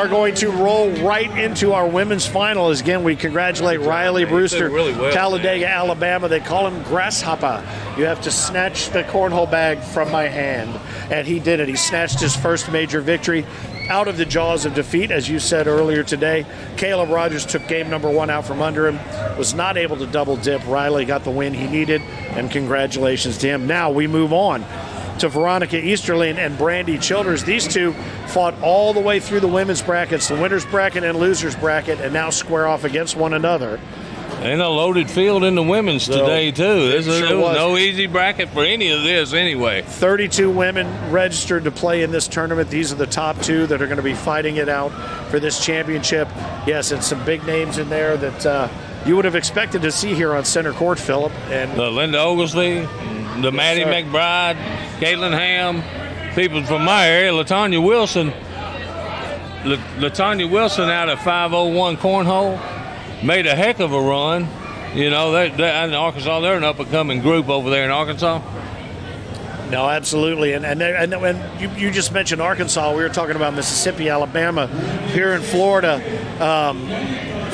are going to roll right into our women's final. Again, we congratulate Riley Brewster, really well, Talladega, Alabama. They call him Grasshopper. You have to snatch the cornhole bag from my hand. And he did it. He snatched his first major victory out of the jaws of defeat, as you said earlier today. Caleb Rogers took game number 1 out from under him, was not able to double dip. Riley got the win he needed, and congratulations to him. Now we move on to Veronica Easterly and Brandy Childers. These two fought all the way through the women's brackets, the winner's bracket and loser's bracket, and now square off against one another. And a loaded field in the women's today, too. There was no easy bracket for any of this anyway. 32 women registered to play in this tournament. These are the top 2 that are going to be fighting it out for this championship. Yes, and some big names in there that you would have expected to see here on center court, Philip. And Linda Oglesby, the Maddie McBride, Caitlin Ham, people from my area, LaTanya Wilson. LaTanya Wilson out of 501 Cornhole. Made a heck of a run. You know, they in Arkansas, they're an up-and-coming group over there in Arkansas. No, absolutely. And you just mentioned Arkansas. We were talking about Mississippi, Alabama. Here in Florida,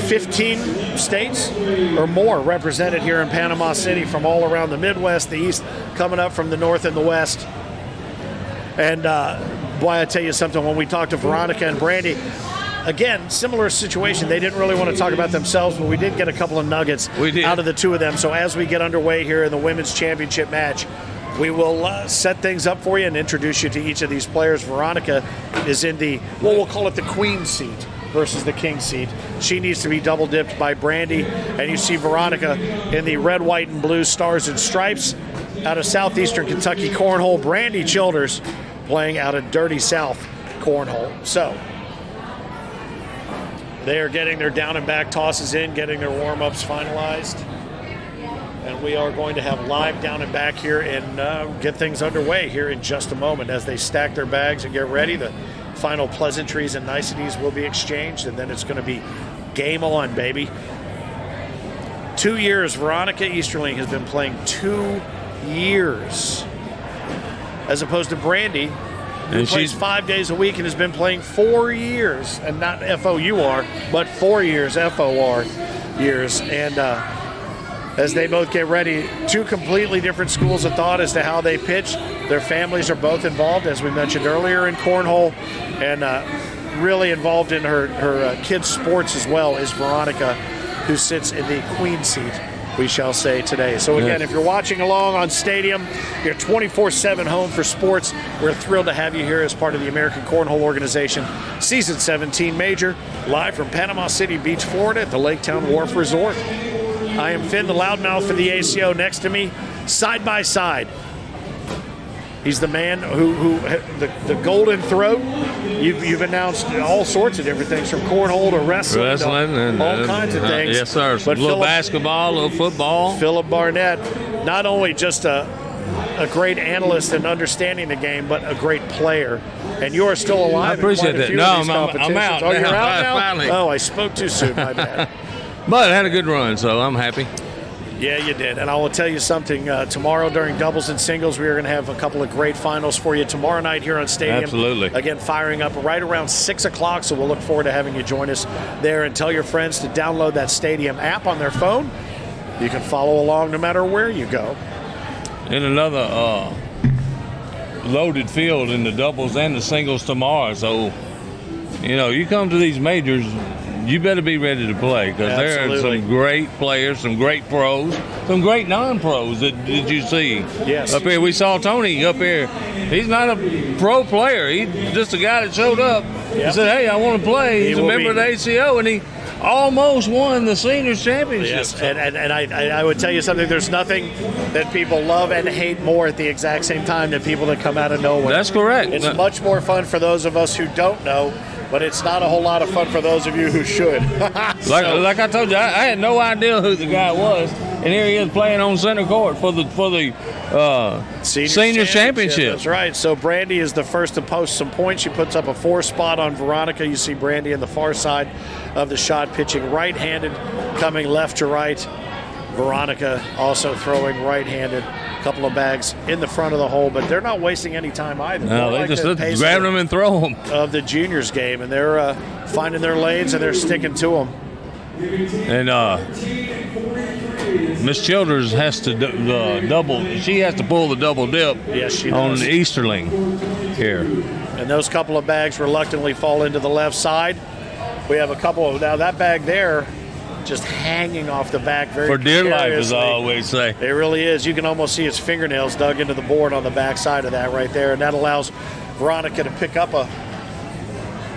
15 states or more represented here in Panama City from all around the Midwest, the East, coming up from the North and the West. And, boy, I tell you something, when we talked to Veronica and Brandy, again, similar situation. They didn't really want to talk about themselves, but we did get a couple of nuggets out of the two of them. So as we get underway here in the women's championship match, we will set things up for you and introduce you to each of these players. Veronica is in the, well, we'll call it the queen seat versus the king seat. She needs to be double dipped by Brandy. And you see Veronica in the red, white, and blue stars and stripes out of southeastern Kentucky Cornhole. Brandy Childers playing out of Dirty South Cornhole. So they are getting their down and back tosses in, getting their warm-ups finalized. And we are going to have live down and back here and get things underway here in just a moment as they stack their bags and get ready. The final pleasantries and niceties will be exchanged, and then it's going to be game on, baby. 2 years, Veronica Easterly has been playing 2 years, as opposed to Brandy, who plays 5 days a week and has been playing 4 years, and not FOUR, but 4 years, FOR years. And as they both get ready, 2 completely different schools of thought as to how they pitch. Their families are both involved, as we mentioned earlier, in cornhole, and really involved in her kids' sports as well is Veronica, who sits in the queen seat, we shall say, today. So again, if you're watching along on Stadium, you're 24/7 home for sports. We're thrilled to have you here as part of the American Cornhole Organization Season 17 Major, live from Panama City Beach, Florida at the Laketown Wharf Resort. I am Finn, the loudmouth for the ACO. Next to me, side by side, he's the man who the golden throat. You've announced all sorts of different things, from cornhole to wrestling and all kinds of things. Yes, sir. But a little basketball, a little football. Philip Barnett, not only just a great analyst and understanding the game, but a great player. And you are still alive. I appreciate that. No, I'm out. Oh, you're out now? Finally. Oh, I spoke too soon. My bad. But I had a good run, so I'm happy. Yeah, you did. And I will tell you something. Tomorrow during doubles and singles, we are going to have a couple of great finals for you tomorrow night here on Stadium. Absolutely. Again, firing up right around 6 o'clock, so we'll look forward to having you join us there. And tell your friends to download that Stadium app on their phone. You can follow along no matter where you go. And another loaded field in the doubles and the singles tomorrow. So, you know, you come to these majors, you better be ready to play, because there are some great players, some great pros, some great non-pros that did you see. Yes. Up here, we saw Tony up here. He's not a pro player. He's just a guy that showed up and said, hey, I want to play. He's a member of the ACO, and he almost won the seniors championship. Yes, and I would tell you something. There's nothing that people love and hate more at the exact same time than people that come out of nowhere. That's correct. It's much more fun for those of us who don't know, but it's not a whole lot of fun for those of you who should. Like I told you, I had no idea who the guy was, and here he is playing on center court for the senior championship. That's right. So Brandy is the first to post some points. She puts up a 4 spot on Veronica. You see Brandy on the far side of the shot, pitching right-handed, coming left to right. Veronica also throwing right-handed. A couple of bags in the front of the hole, but they're not wasting any time either. No, they just grab them and throw them. Of the juniors game, and they're finding their lanes and they're sticking to them. And Miss Childers has to double. She has to pull the double dip. Yes, she on does. the Easterling here. And those couple of bags reluctantly fall into the left side. We have a couple of, now that bag there just hanging off the back very for dear life, precariously. as I always say. It really is. You can almost see his fingernails dug into the board on the back side of that right there, and that allows Veronica to pick up a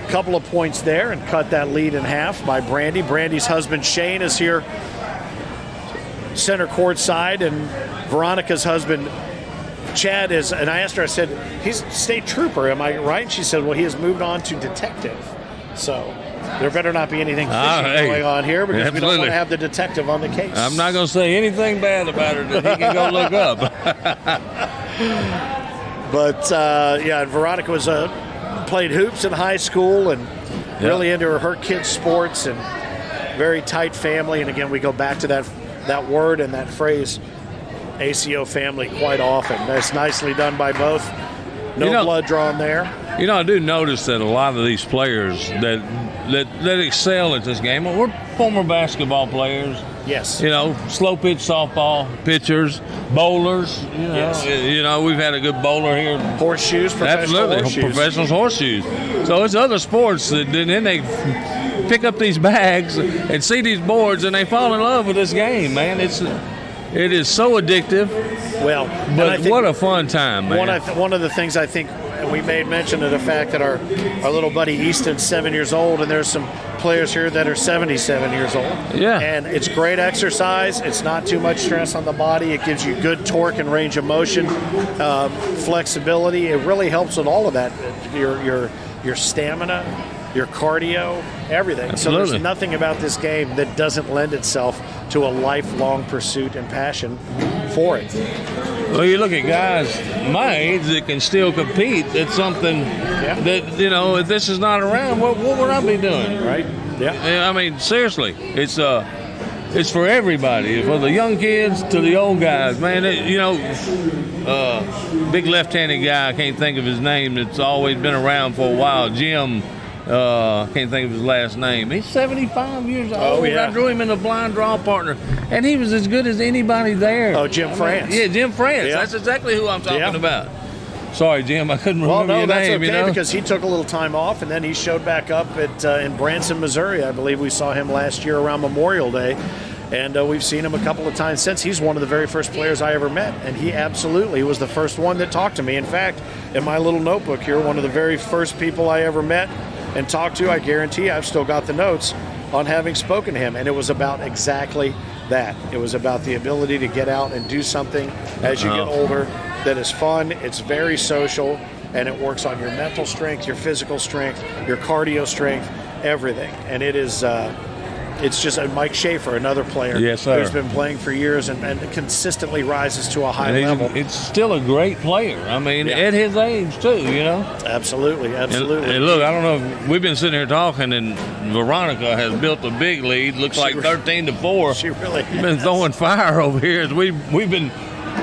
couple of points there and cut that lead in half by Brandy. Brandy's husband Shane is here center court side, and Veronica's husband Chad is, and I asked her, I said, he's state trooper, am I right? And she said, well, he has moved on to detective. So there better not be anything fishy going on here, because we don't want to have the detective on the case. I'm not going to say anything bad about her that he can go look up. But, yeah, Veronica was played hoops in high school and really into her kids' sports, and very tight family. And, again, we go back to that word and that phrase, ACO family, quite often. That's nicely done by both. No blood drawn there. I do notice that a lot of these players that excel at this game, we're former basketball players. Yes. Slow pitch softball pitchers, bowlers. Yes. We've had a good bowler here. Horseshoes, Professional horseshoes. So it's other sports that then they pick up these bags and see these boards and they fall in love with this game, man. It is so addictive. Well, but what a fun time, man. One of the things I think, and we made mention of the fact that our little buddy Easton's 7 years old, and there's some players here that are 77 years old. Yeah. And it's great exercise. It's not too much stress on the body. It gives you good torque and range of motion, flexibility. It really helps with all of that. Your stamina, your cardio, everything. Absolutely. So there's nothing about this game that doesn't lend itself to a lifelong pursuit and passion for it. Well, you look at guys my age that can still compete. It's something that, if this is not around, what would I be doing? Right? Yeah. I mean, seriously, it's for everybody, for the young kids to the old guys. Man, big left-handed guy, I can't think of his name, that's always been around for a while, Jim. I can't think of his last name. He's 75 years old. Oh, yeah. I drew him in a blind draw partner, and he was as good as anybody there. Oh, Jim France. Yeah, Jim France. Yeah. That's exactly who I'm talking about. Sorry, Jim, I couldn't remember your that's name. okay, because he took a little time off, and then he showed back up in Branson, Missouri. I believe we saw him last year around Memorial Day, and we've seen him a couple of times since. He's one of the very first players I ever met, and he absolutely was the first one that talked to me. In fact, in my little notebook here, one of the very first people I ever met and talked to, I guarantee I've still got the notes on having spoken to him, and it was about exactly that. It was about the ability to get out and do something as you get older that is fun, it's very social, and it works on your mental strength, your physical strength, your cardio strength, everything. And it is it's just Mike Schaefer, another player who's been playing for years and consistently rises to a high level. It's still a great player. I mean, at his age, too, Absolutely. And look, I don't know, we've been sitting here talking, and Veronica has built a big lead. Looks like 13-4. She really has. Been throwing fire over here as we've been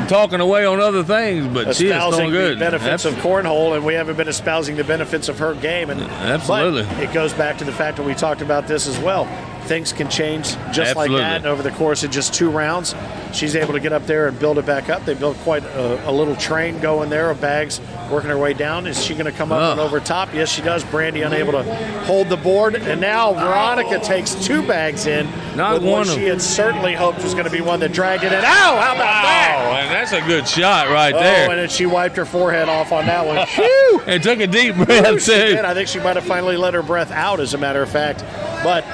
talking away on other things, but she is throwing good. The benefits of cornhole, and we haven't been espousing the benefits of her game. And absolutely, but it goes back to the fact that we talked about this as well. Things can change just like that, and over the course of just 2 rounds, she's able to get up there and build it back up. They built quite a little train going there of bags working her way down. Is she going to come up and over top? Yes, she does. Brandy unable to hold the board, and now Veronica takes 2 bags in. Not one she had certainly hoped was going to be one that dragged it in. How about that? And that's a good shot right there. And then she wiped her forehead off on that one. Phew! And took a deep breath, She too. did. I think she might have finally let her breath out, as a matter of fact. But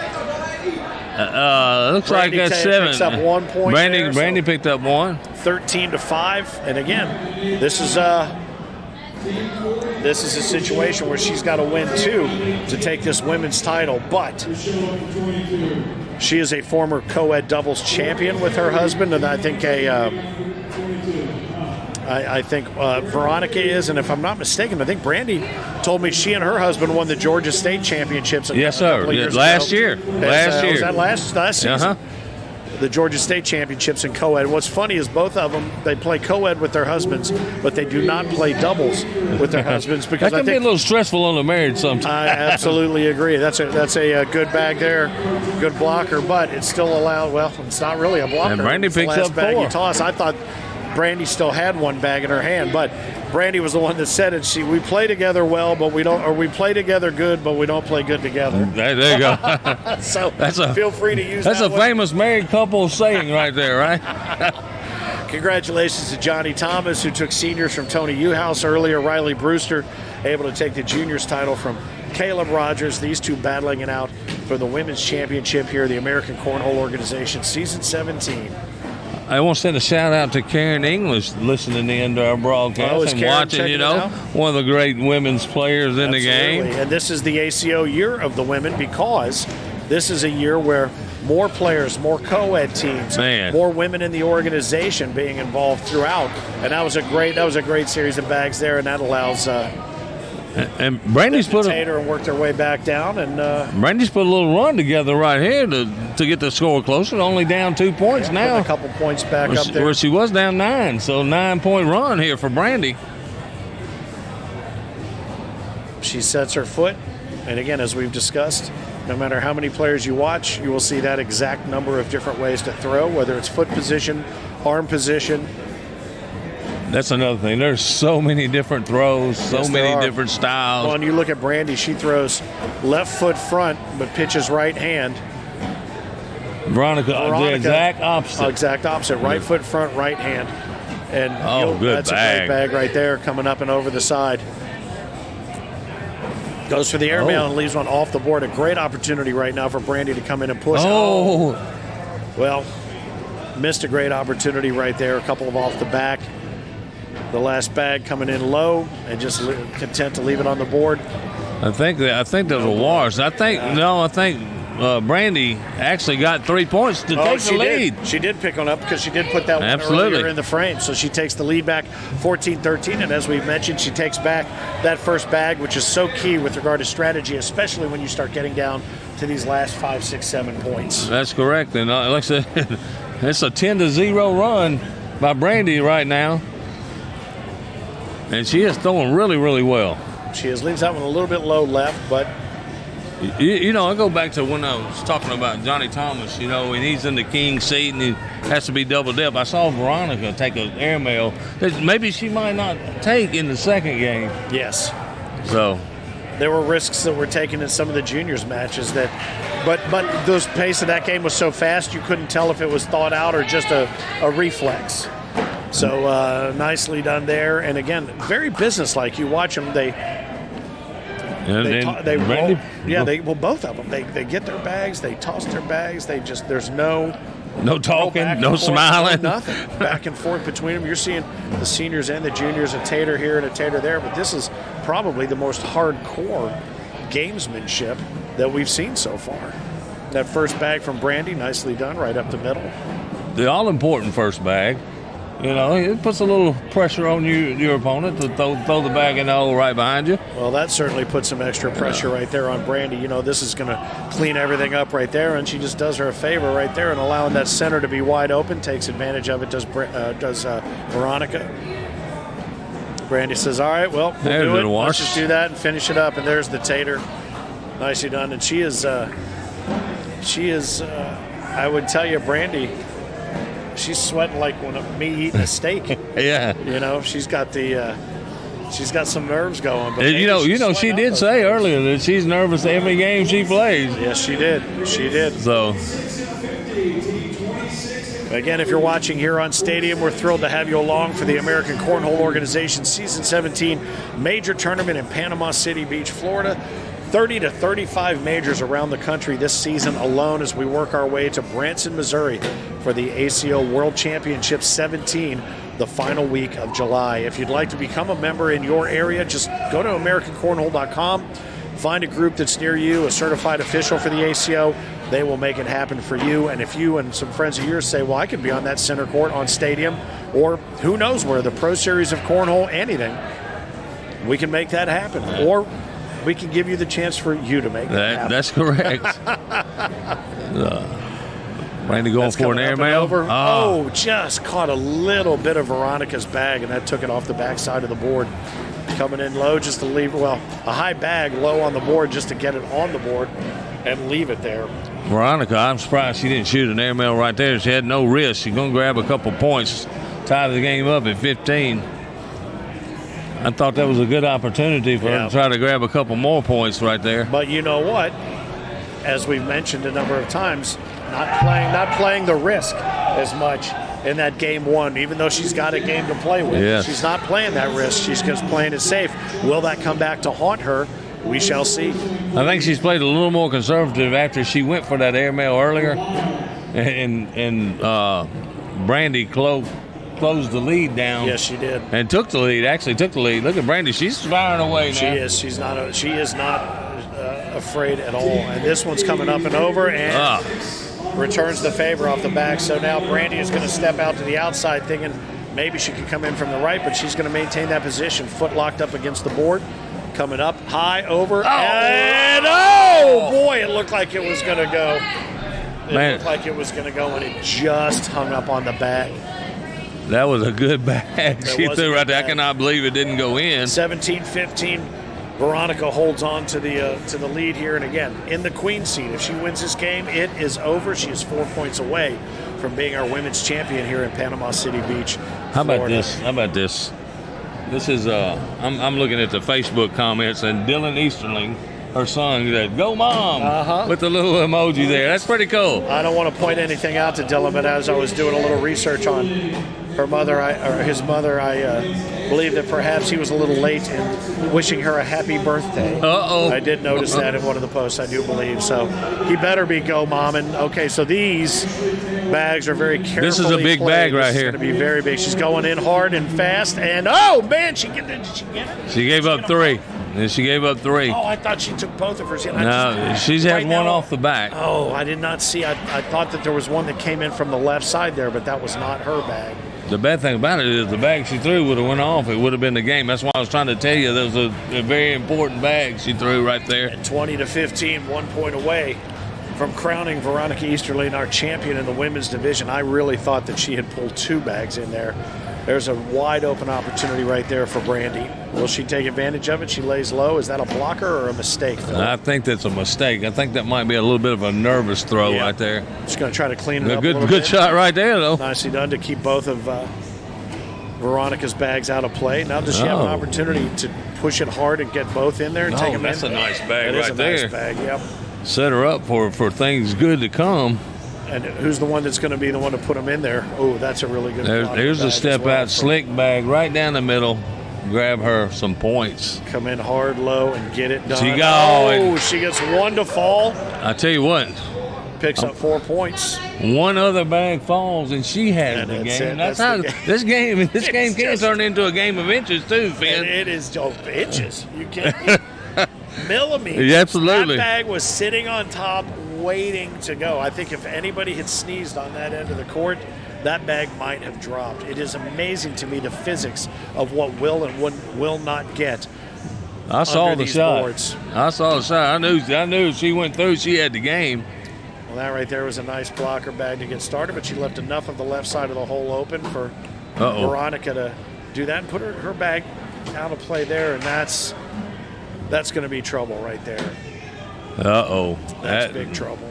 looks like that's 7. Picks up 1 point. Brandy picked up 1. 13-5, and again, this is a situation where she's got to win 2 to take this women's title. But she is a former co-ed doubles champion with her husband, and I think Veronica is, and if I'm not mistaken, I think Brandy told me she and her husband won the Georgia State Championships. Yes, sir. Last year. Was that last season? the Georgia State Championships in co-ed. What's funny is both of them, they play co-ed with their husbands, but they do not play doubles with their husbands because that can be a little stressful on the marriage sometimes. I absolutely agree. That's a good bag there, good blocker, but it's still allowed. Well, it's not really a blocker. And Brandy It's the picks last up bag 4. you toss. I thought Brandy still had one bag in her hand, but Brandy was the one that said it. We play together well, but we don't, or we play together good, but we don't play good together. There you go. So feel free to use that's that a famous married couple saying right there, right? Congratulations to Johnny Thomas, who took seniors from Tony Uhouse earlier. Riley Brewster able to take the juniors title from Caleb Rogers. These two battling it out for the women's championship here, the American Cornhole Organization, season 17. I want to send a shout out to Karen English listening in to our broadcast and watching, one of the great women's players in the game. And this is the ACO year of the women because this is a year where more players, more co-ed teams, more women in the organization being involved throughout. And that was a great series of bags there, and that allows and Brandy's put and worked their way back down, and Brandy's put a little run together right here to get the score closer. Only down 2 points now. A couple points back up there. Where she was down 9, so 9-point run here for Brandy. She sets her foot, and again, as we've discussed, no matter how many players you watch, you will see that exact number of different ways to throw, whether it's foot position, arm position. That's another thing. There's so many different throws, so many different styles. Well, and you look at Brandy, she throws left foot front, but pitches right hand. Veronica the exact opposite. Exact opposite. Right foot front, right hand. And good that's bag. A great bag right there, coming up and over the side. Goes for the airmail and leaves one off the board. A great opportunity right now for Brandy to come in and push. Well, missed a great opportunity right there. A couple of off the back. The last bag coming in low and just content to leave it on the board. I think there's a wash. I think Brandy actually got 3 points to take the lead. She did pick one up because she did put that one earlier in the frame. So she takes the lead back 14-13. And as we've mentioned, she takes back that first bag, which is so key with regard to strategy, especially when you start getting down to these last 5, 6, 7 points. That's correct. And like I said, it's a 10-0 run by Brandy right now. And she is throwing really, really well. She leaves that one a little bit low left, but... I go back to when I was talking about Johnny Thomas, and he's in the king seat and he has to be double dip. I saw Veronica take an airmail that maybe she might not take in the second game. Yes. So... there were risks that were taken in some of the juniors matches but the pace of that game was so fast you couldn't tell if it was thought out or just a reflex. So nicely done there, and again, very businesslike. You watch them; both of them. They get their bags, they toss their bags. There's no talking, no smiling, nothing back and forth between them. You're seeing the seniors and the juniors, a tater here and a tater there, but this is probably the most hardcore gamesmanship that we've seen so far. That first bag from Brandy, nicely done, right up the middle. The all-important first bag. It puts a little pressure on your opponent to throw the bag in the hole right behind you. Well, that certainly puts some extra pressure right there on Brandy. This is going to clean everything up right there, and she just does her a favor right there and allowing that center to be wide open, takes advantage of it, does Veronica. Brandy says, all right, well, we'll do it. Let's just do that and finish it up, and there's the tater. Nicely done, and she is, I would tell you, Brandy, she's sweating like me eating a steak. Yeah. She's got some nerves going. But she did say earlier that she's nervous every game she plays. Yes, she did. So, again, if you're watching here on Stadium, we're thrilled to have you along for the American Cornhole Organization Season 17 Major Tournament in Panama City Beach, Florida. 30 to 35 majors around the country this season alone as we work our way to Branson, Missouri for the ACO World Championships 17, the final week of July. If you'd like to become a member in your area, just go to AmericanCornhole.com, find a group that's near you, a certified official for the ACO. They will make it happen for you. And if you and some friends of yours say, well, I could be on that center court on Stadium, or who knows where, the Pro Series of Cornhole, anything, we can make that happen. Or we can give you the chance for you to make that happen. That's correct. Brandy going That's for an coming up and airmail. over. Oh. Oh, just caught a little bit of Veronica's bag, and that took it off the backside of the board. Coming in low just to leave, well, a high bag low on the board just to get it on the board and leave it there. Veronica, I'm surprised she didn't shoot an airmail right there. She had no risk. She's going to grab a couple points, tie the game up at 15. I thought that was a good opportunity for her to try to grab a couple more points right there. But you know what? As we've mentioned a number of times, not playing the risk as much in that game one, even though she's got a game to play with. Yes. She's not playing that risk. She's just playing it safe. Will that come back to haunt her? We shall see. I think she's played a little more conservative after she went for that airmail earlier, and Brandy closed the lead down. Yes, she did. And took the lead. Actually took the lead. Look at Brandy. She's firing away now. She is. She is not afraid at all. And this one's coming up and over and returns the favor off the back. So now Brandy is going to step out to the outside, thinking maybe she could come in from the right, but she's going to maintain that position. Foot locked up against the board. Coming up high over. And boy, it looked like it was going to go. It looked like it was going to go, and it just hung up on the back. That was a good bag. She threw right there. I cannot believe it didn't go in. 17-15. Veronica holds on to the lead here, and again, in the queen seat. If she wins this game, it is over. She is 4 points away from being our women's champion here in Panama City Beach, How about this? This is I'm looking at the Facebook comments, and Dylan Easterling, her son, said, "Go Mom," with the little emoji there. That's pretty cool. I don't want to point anything out to Dylan, but as I was doing a little research on her mother, his mother, I believe that perhaps he was a little late in wishing her a happy birthday. I did notice that in one of the posts, I do believe. So he better be Go Mom. And okay, so these bags are very carefully This is a big played. bag right here. It's going to be very big. She's going in hard and fast, and oh man, did she get it? She gave up three. And she gave up three. Oh, I thought she took both of hers in. No, she's had one off the back. Oh, I did not see. I thought that there was one that came in from the left side there, but that was not her bag. The bad thing about it is the bag she threw would have went off. It would have been the game. That's why I was trying to tell you there was a very important bag she threw right there. And 20-15, 1 point away from crowning Veronica Easterly our champion in the women's division. I really thought that she had pulled two bags in there. There's a wide open opportunity right there for Brandy. Will she take advantage of it? She lays low. Is that a blocker or a mistake, Phil? I think that's a mistake. I think that might be a little bit of a nervous throw right there. Just going to try to clean it up a little Good bit. shot right there, though. Nicely done to keep both of Veronica's bags out of play. Now does she have an opportunity to push it hard and get both in there and take them in? That's a nice bag right right there. there. Nice bag, yep. Set her up for things good to come. And who's the one that's going to be the one to put them in there? Oh, that's a really good There's a step out slick bag right down the middle. Grab her some points. Come in hard, low, and get it done. She gets one to fall. I tell you what. Picks up 4 points. One other bag falls, and she has the game. That's how this game can turn into a game of inches, too, Finn. And it is inches. You can't. Millimeters. Absolutely. That bag was sitting on top waiting to go. I think if anybody had sneezed on that end of the court, that bag might have dropped. It is amazing to me the physics of what will and will not get. I saw the shot. Boards. I saw the shot. I knew if she went through, she had the game. Well, that right there was a nice blocker bag to get started, but she left enough of the left side of the hole open for Veronica to do that and put her bag out of play there, and that's going to be trouble right there. That's big trouble.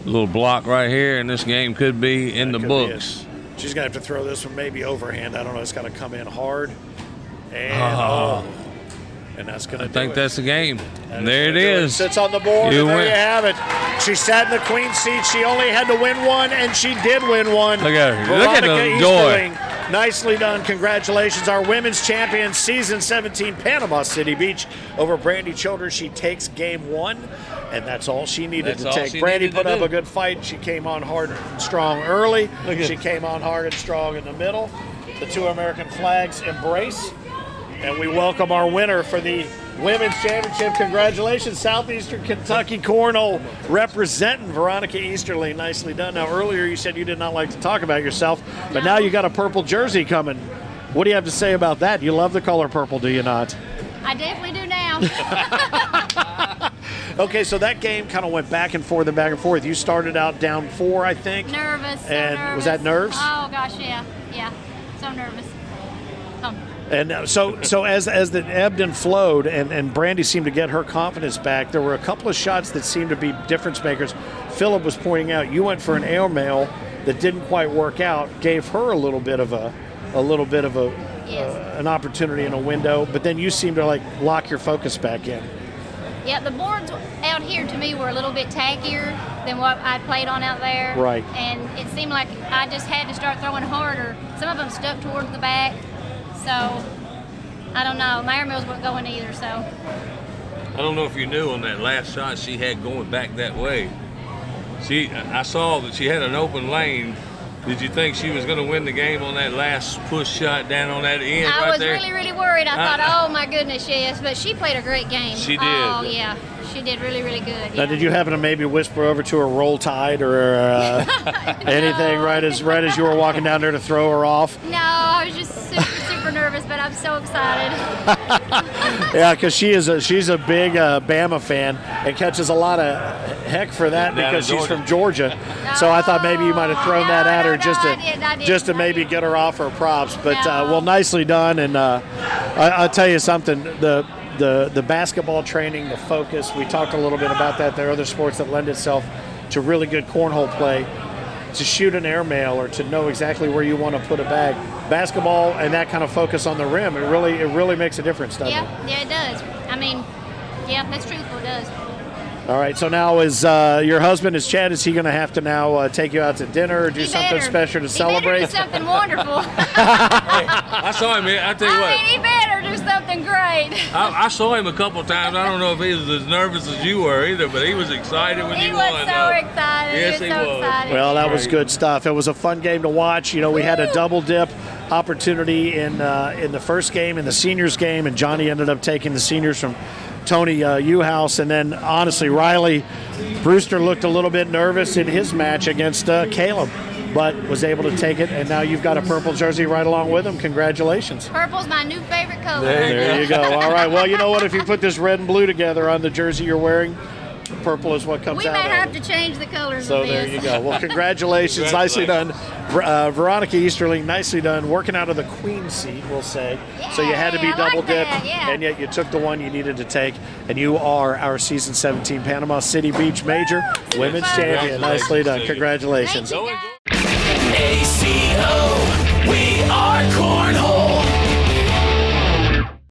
Little block right here, and this game could be in the books. She's going to have to throw this one maybe overhand. I don't know. It's got to come in hard. And, and that's going to do it. I think that's the game. And there it is. Sits on the board, and there you have it. She sat in the queen seat. She only had to win one, and she did win one. Look at her. Veronica Look at the joy. Nicely done. Congratulations. Our women's champion, season 17, Panama City Beach over Brandy Childers. She takes game one, and that's all she needed to take. Brandy put up a good fight. She came on hard and strong early. She came on hard and strong in the middle. The two American flags embrace, and we welcome our winner for the Women's Championship. Congratulations, Southeastern Kentucky Cornhole representing Veronica Easterly. Nicely done. Now, earlier you said you did not like to talk about yourself, but now you got a purple jersey coming. What do you have to say about that? You love the color purple, do you not? I definitely do now. Okay, so that game kind of went back and forth and back and forth. You started out down 4, I think. Nervous. And nervous. was that nerves? Oh gosh, yeah. So nervous. Oh. And so as the ebbed and flowed, and Brandy seemed to get her confidence back, there were a couple of shots that seemed to be difference makers. Philip was pointing out you went for an airmail that didn't quite work out, gave her a little bit of an opportunity in a window, but then you seemed to like lock your focus back in. Yeah, the boards out here to me were a little bit tackier than what I played on out there. Right. And it seemed like I just had to start throwing harder. Some of them stuck towards the back, so I don't know. My airmails weren't going either, so. I don't know if you knew on that last shot she had going back that way. I saw that she had an open lane. Did you think she was going to win the game on that last push shot down on that end I right was there? really, really worried. I thought, oh my goodness, yes. But she played a great game. She did. Oh, yeah. She did really, really good. Now, Yeah. did you happen to maybe whisper over to her "Roll Tide" or anything right as you were walking down there to throw her off? No, I was just super, super nervous, but I'm so excited. Yeah, because she's a big Bama fan and catches a lot of heck for that Down because in she's Georgia. from Georgia. So I thought maybe you might have thrown that at her just to maybe get her off her props. But well, nicely done. And I'll tell you something. The basketball training, the focus. We talked a little bit about that. There are other sports that lend itself to really good cornhole play. To shoot an airmail or to know exactly where you want to put a bag. Basketball and that kind of focus on the rim, it really makes a difference, doesn't it? Yeah, it does. I mean, yeah, that's truthful, it does. All right, so now is your husband, is Chad, is he going to have to now take you out to dinner or do something special to celebrate? He better do something wonderful. I saw him. I tell you what. He better do something great. I saw him a couple times. I don't know if he was as nervous as you were either, but he was excited when He you was won. so excited. Yes, he was so excited. Well, that was good stuff. It was a fun game to watch. You know, we had a double dip opportunity in the first game, in the seniors game, and Johnny ended up taking the seniors from Tony Uhouse. And then, honestly, Riley Brewster looked a little bit nervous in his match against Caleb, but was able to take it. And now you've got a purple jersey right along with him. Congratulations. Purple's my new favorite color. There you go. All right. Well, you know what? If you put this red and blue together on the jersey you're wearing, purple is what comes We out may of have it. to change the colors So of there this. you go. Well, congratulations. Nicely done. Veronica Easterly, nicely done. Working out of the queen seat, we'll say. So you had to be I like double dipped, that, yeah. and yet you took the one you needed to take, and you are our season 17 Panama City Beach Major women's champion. Nicely done. Congratulations. Thank you, guys. ACO, we are Cornhole.